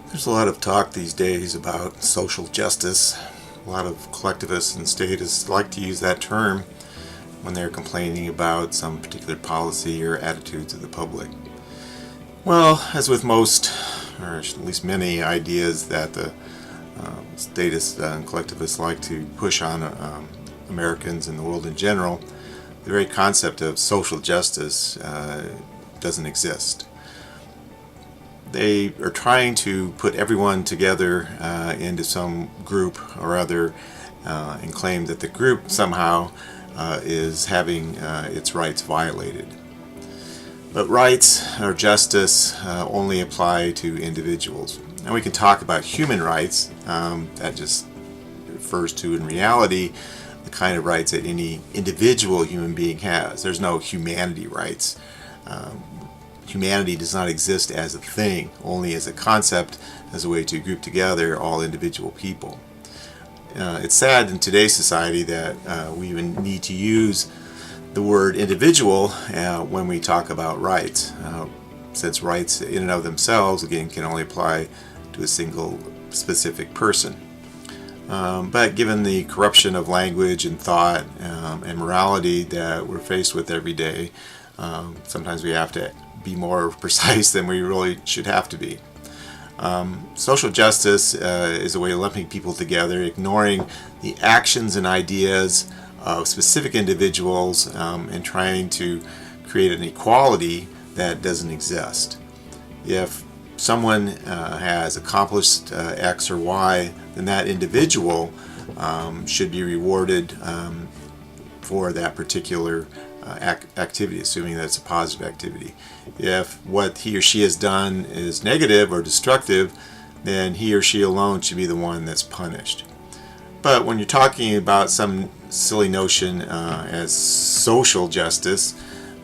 There's a lot of talk these days about social justice. A lot of collectivists and statists like to use that term when they're complaining about some particular policy or attitudes of the public. Well, as with most, or at least many ideas that the statists and collectivists like to push on Americans and the world in general, the very concept of social justice doesn't exist. They are trying to put everyone together into some group or other and claim that the group somehow is having its rights violated. But rights or justice only apply to individuals. And we can talk about human rights. That just refers to, in reality, the kind of rights that any individual human being has. There's no humanity rights. Humanity does not exist as a thing, only as a concept, as a way to group together all individual people. It's sad in today's society that we even need to use the word individual when we talk about rights, since rights in and of themselves, again, can only apply to a single specific person. But given the corruption of language and thought and morality that we're faced with every day, sometimes we have to be more precise than we really should have to be. Social justice is a way of lumping people together, ignoring the actions and ideas of specific individuals and trying to create an equality that doesn't exist. If someone has accomplished X or Y, then that individual should be rewarded for that particular activity, assuming that it's a positive activity. If what he or she has done is negative or destructive, then he or she alone should be the one that's punished. But when you're talking about some silly notion as social justice,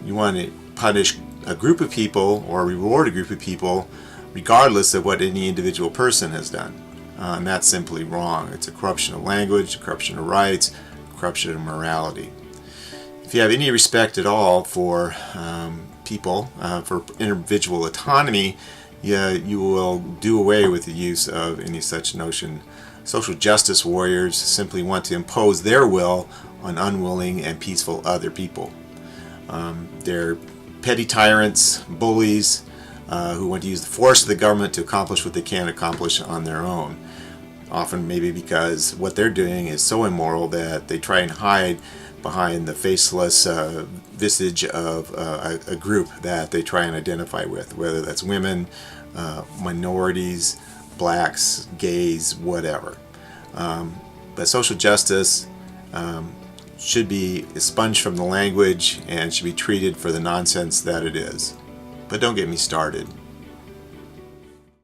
you want to punish a group of people or reward a group of people regardless of what any individual person has done. And that's simply wrong. It's a corruption of language, a corruption of rights, a corruption of morality. If you have any respect at all for people, for individual autonomy, you will do away with the use of any such notion. Social justice warriors simply want to impose their will on unwilling and peaceful other people. They're petty tyrants, bullies, who want to use the force of the government to accomplish what they can't accomplish on their own. Often maybe because what they're doing is so immoral that they try and hide behind the faceless visage of a group that they try and identify with, whether that's women, minorities, blacks, gays, whatever. But social justice should be expunged from the language and should be treated for the nonsense that it is. But don't get me started.